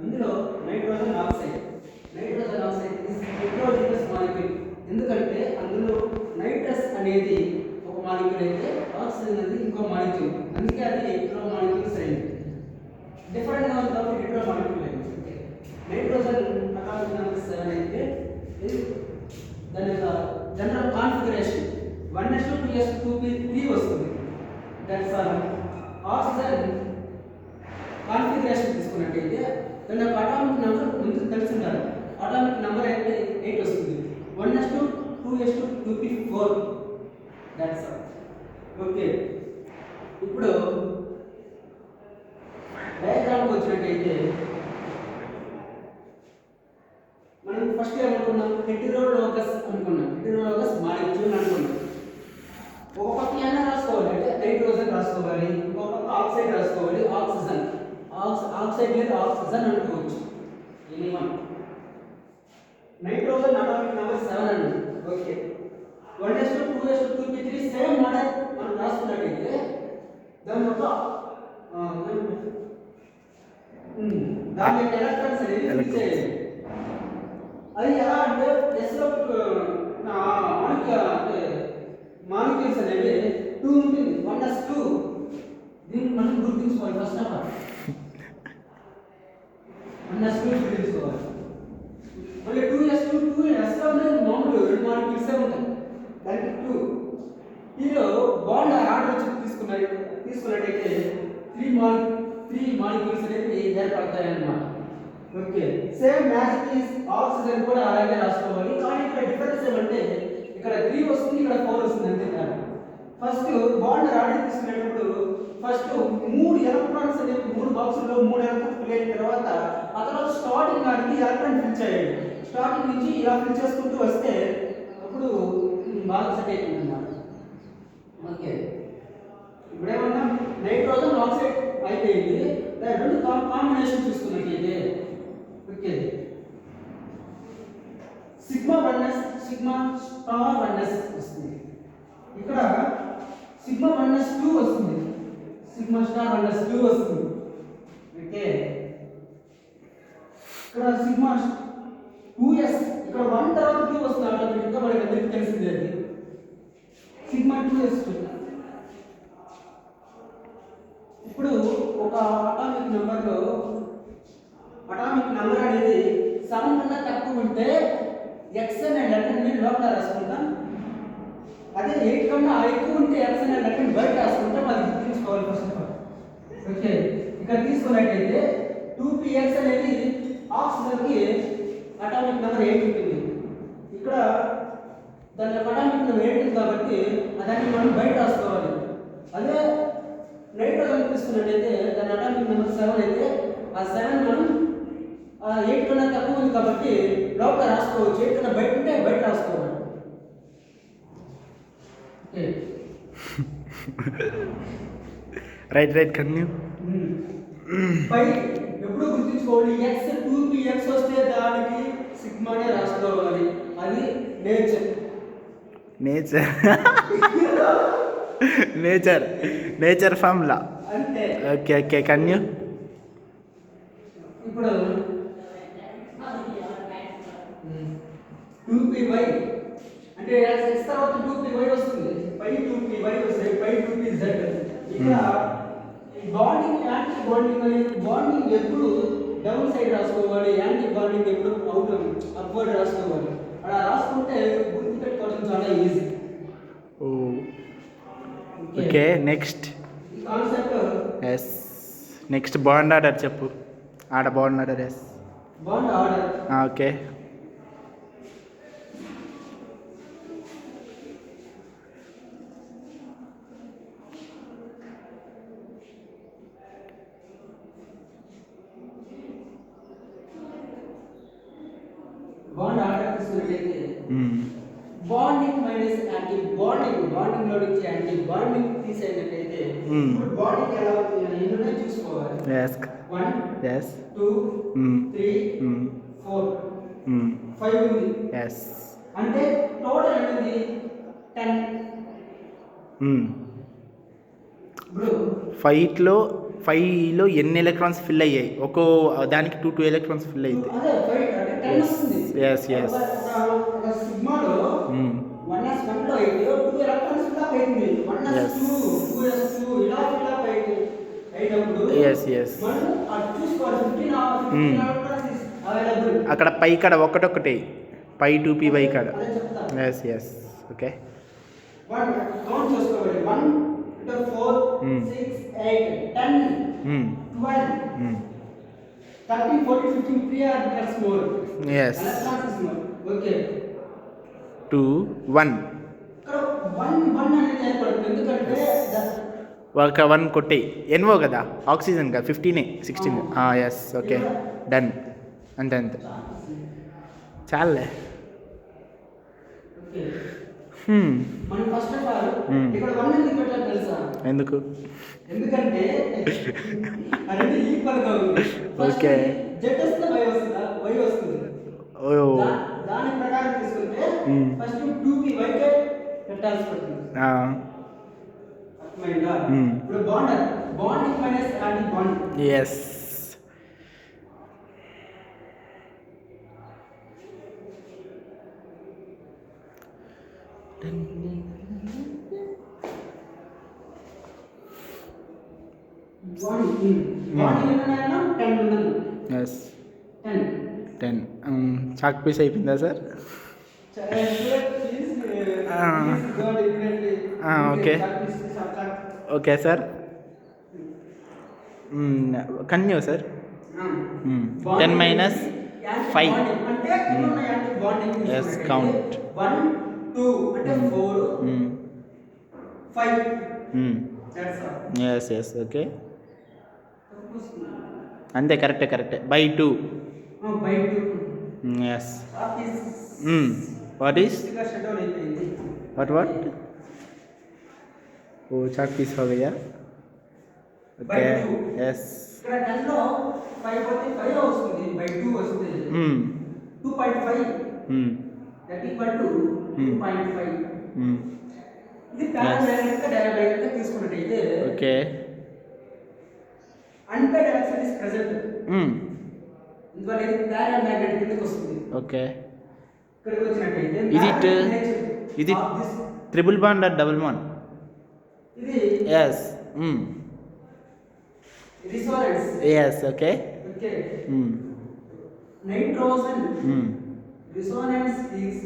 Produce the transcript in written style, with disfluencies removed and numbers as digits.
అందులో nitrogen oxide is heterogeneous molecule. ఎందుకంటే అందులో నైట్రస్ అనేది ఒక మాలిక్యూల్ అయితే ఆక్సిజన్ అనేది ఇంకో మాలిక్యూల్, అందుకే అది హెట్రో మాలిక్యూల్స్ అయింది. డిఫరెంట్ గా ఉంది కాబట్టి హెట్రో మాలిక్యూల్ అయింది. నైట్రోజన్ అటామిక్ నెంబర్ 7 అయితే దాని యొక్క జనరల్ కాన్ఫిగరేషన్ 1s2 2s2p3 వస్తుంది. That's all. ఆక్సిజన్ కాన్ఫిగరేషన్ తీసుకున్నట్టయితే దాని యొక్క అటామిక్ నెంబర్ ముందు తెలుసుంటారు. అటామిక్ నెంబర్ అయితే 8 వస్తుంది. 1s2 2s2 2p4. That's all. Okay, ఇప్పుడు డయాగ్రామ్కి వచ్చినట్టయితే మనం ఫస్ట్ ఏమనుకున్నాం? హెటెరోలోగస్ అనుకున్నాం. హెటెరోలోగస్ మాలిక్యూల్ అనుకున్నాం. ఒక పక్క ఏమైనా రాసుకోవాలి అంటే నైట్రోజన్ రాసుకోవాలి, ఒక పక్క ఆక్సైడ్ రాసుకోవాలి, ఆక్సైడ్ లేదు ఆక్సిజన్ అనుకోవచ్చు. ఎనీవన్. నైట్రోజన్ అటామిక్ నెంబర్ 7 అండి. Okay, 1s2 2s2 2p3 same model మనం రాసుకున్నట్టయితే దాని యొక్క దాని యొక్క ఎలక్ట్రాన్స్ అనేది ఫిక్స్ అయ్యాయి. అది ఎలా అంటే ఎస్లో మాలిక్యూల్స్ అనేవి 2 ఉంటుంది. 1s2 దీన్ని మనం గుర్తించుకోవాలి. ఫస్ట్ ఆఫ్ ఆల్ 1s2 గుర్తించుకోవాలి. మళ్ళీ 2s2 2s అనేది మామూలు 2 మాలిక్యూల్స్ ఉంటాయి. దానికి 2 దీనిలో బాండ్ ఆర్డర్ తీసుకున్నట్టయితే 3 మాలిక్యూల్స్ అనేవి ఏర్పడతాయి అన్నమాట. Okay, same magic is oxygen కూడా అలాగే రాసుకోవాలి. కానీ ఇక్కడ డిఫరెన్స్ ఏమంటే ఇక్కడ 3 వస్తుంది, ఇక్కడ 4 వస్తుంది అంతే. ఫస్ట్ బాండ్ ఆర్డర్ తీసుకునేటప్పుడు ఫస్ట్ 3 ఎలక్ట్రాన్స్ అనేవి 3 బాక్సుల్లో 3 ఎలక్ట్రాన్స్ ఫిల్ అయిన తర్వాత ఆ తర్వాత స్టార్టింగ్ నాటికి ఎలక్ట్రాన్ ఫిల్ చేయాలి. స్టార్టింగ్ నుంచి ఇలా ఫిల్ చేసుకుంటూ వస్తే అప్పుడు బాగా సెట్ అవుతుంది అన్నమాట. ఓకే, ఇప్పుడేమన్నా నైట్రోజన్ ఆక్సైడ్ అయిపోయింది. రెండు కాంబినేషన్ చూసుకున్నట్లయితే okay, sigma 1s sigma star 1s వస్తుంది. ఇక్కడ సిగ్మా 1s2 వస్తుంది, సిగ్మా స్టార్ 1s2 వస్తుంది. ఓకే, ఇక్కడ సిగ్మా 2s ఇక్కడ 1 తర్వాత 2 వస్తుంది. ఆటోమేటిక్గా మనకి అందరికీ తెలిసిందే అది సిగ్మా 2s2. ఇప్పుడు ఒక అటామిక్ నెంబర్ అనేది 7 కన్నా తక్కువ ఉంటే x అనే లెటర్ని లోపల రాసుకుంటాం. అదే 8 కన్నా ఎక్కువ ఉంటే x అనే లెటర్ని బయట రాసుకుంటాం. అది గుర్తుంచుకోవాలి ఫస్ట్ ఆఫ్ ఆల్. ఓకే, ఇక్కడ తీసుకున్నట్టయితే 2px అనేది ఆక్సిజన్కి అటామిక్ నెంబర్ 8 ఉంటుంది. ఇక్కడ దాని అటామిక్ నెంబర్ 8 ఉంది కాబట్టి దాన్ని మనం బయట రాసుకోవాలి. అదే నైట్రోజన్ తీసుకున్నట్టయితే దాని అటామిక్ నెంబర్ 7 అయితే ఆ 7 మనం 8 కన్నా తక్కువ ఉంది కాబట్టి లోపల రాసుకోవచ్చు. 8 కన్నా బయట ఉంటే బయట రాసుకోవాలి. Okay, right కన్యూ. పై ఎప్పుడు గుర్తుంచుకోవాలి, x 2px వస్తే దానికి సిగ్మానే రాసుకోవాలి. అది నేచర్ ఫార్ములా. అంతే. ఓకే కన్యూ. ఇప్పుడు 2py అంటే x తర్వాత 2py వస్తుంది. పై 2py వస్తుంది, పై 2pz. ఇక్కడ బాండింగ్ యాంటీ బాండింగ్ అనేది బాండింగ్ ఎప్పుడు డౌన్ సైడ్ రాసుకోవాలి, యాంటీ బాండింగ్ ఎప్పుడు అప్వర్డ్ రాసుకోవాలి. అలా రాసుకుంటే గుర్తుపెట్టుకోవడం చాలా easy. Okay, next concept next bond order చెప్పు. Bond order bond order. Okay, bond order తీసుకున్నట్లయితే బాండింగ్ మైనస్ యాంటీ బాండింగ్ లో నుంచి యాంటీ బాండింగ్ తీసేటట్టయితే ఇప్పుడు బాండింగ్ ఎలా అవుతుంది అని ఎన్నో చూసుకోవాలి. 1 2 3 4 5 ఉంది. అంటే టోటల్ అనేది 10. ఫైట్లో 5లో ఎన్ని ఎలక్ట్రాన్స్ ఫిల్ అయ్యాయి, ఒక్కో దానికి 2 ఎలక్ట్రాన్స్ ఫిల్ అయితే. అదే 5 అంటే 10 వస్తుంది. yes. ఒక సిగ్మాలో 1s1 లో అయితే 2 ఎలక్ట్రాన్స్ ఫిల్ అప్ అవుతుంది. 1s2 2s2 ఇలా ఫిల్ అప్ అయినప్పుడు yes మనం అది చూసుకోవాలి. 15 ఎలక్ట్రాన్స్ అవైలబుల్. అక్కడ పై కాడ ఒకటొకటి పై 2p పై కాడ. అదే చెప్తా. yes okay. 1 కౌంట్ చేసుకోవాలి. 1 into 4 6 8 10 12 13 14 15 3 orbitals more. yes electrons is more. Okay. 2 1 ఇక్కడ 1 అనేది ఏర్పడుతుంది. ఎందుకంటే ఒక 1 కొట్టి ఎన్వో కదా, ఆక్సిజన్ కదా, 15 16. Yes okay done. అంతే చాలే. ఓకే మనం ఫస్ట్ ఆఫ్ ఆల్ ఇక్కడ 1 ఎందుకు పెట్టాలి తెలుసా? ఎందుకు? ఎందుకంటే అది ఈక్వల్ గా ఉంది. ఓకే. z వస్తే y వస్తుందా? y వస్తుంది. ఓ దాని ప్రకారం తీసుకుంటే ఫస్ట్ 2p y కే పెట్టాల్సి పడుతుంది. అర్థమైందా? ఇప్పుడు bond minus anti bond. yes bond 10 ఉన్నది. yes 10 చాక్ పీస్ అయిపోయిందా సార్? Okay okay sir. కన్యూ సార్. 10 minus 5 yes count 1 2 అంటే 4 5 that's all. yes ఓకే అంతే. కరెక్టే by 2. by 2 yes what is what is schedule అయిపోయింది. what ఓ చాక్ పీస్ हो गया. by okay 2 yes ఇక్కడ 10 లో 5 పోతే 5 వస్తుంది. by 2 వస్తుంది. 2.5 that equal to 2.5. ఇది పారామీటర్ గా డైరెక్ట్ గా తీసుకున్నట్లయితే okay unpaired electricity is present. ఇందువల్ల ఇది పారామీటర్ కిందకి వస్తుంది. ఓకే. ఇక్కడికి వచ్చినట్లయితే ఇది triple bond or double bond? ఇది yes resonance. yes okay nitrogen resonance is